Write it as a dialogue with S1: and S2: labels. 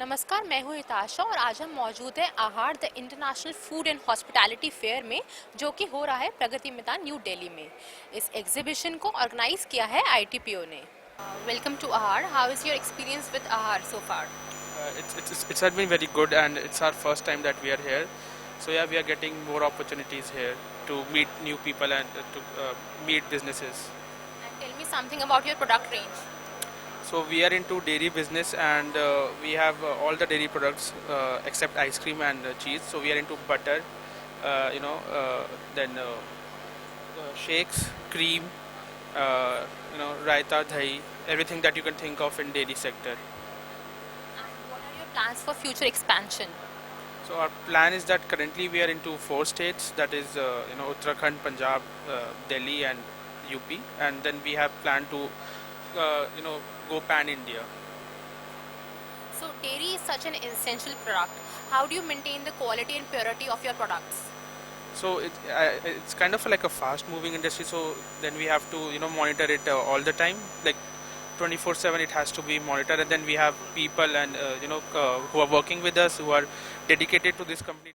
S1: नमस्कार, मैं हूँ हिताशा और आज हम मौजूद हैं आहार the international food and hospitality fair में, जो कि हो रहा है प्रगति मैदान न्यू दिल्ली में। इस एग्जीबिशन को ऑर्गेनाइज किया है आईटीपीओ ने। वेलकम टू आहार। How is your experience with आहार सो फार?
S2: It's had been very good, and it's our first time that we are here. So yeah, we are getting more opportunities here to meet new people and to meet businesses.
S1: And tell me something about your product range.
S2: So we are into dairy business, and we have all the dairy products except ice cream and cheese. So we are into butter, then shakes, cream, raita, dahi, everything that you can think of in dairy sector.
S1: And what are your plans for future expansion?
S2: So our plan is that currently we are into 4 states, that is Uttarakhand, Punjab, Delhi and UP, and then we have planned to go pan India.
S1: So dairy is such an essential product. How do you maintain the quality and purity of your products?
S2: So it's kind of like a fast moving industry, so then we have to monitor it all the time, like 24/7 it has to be monitored, and then we have people and who are working with us, who are dedicated to this company.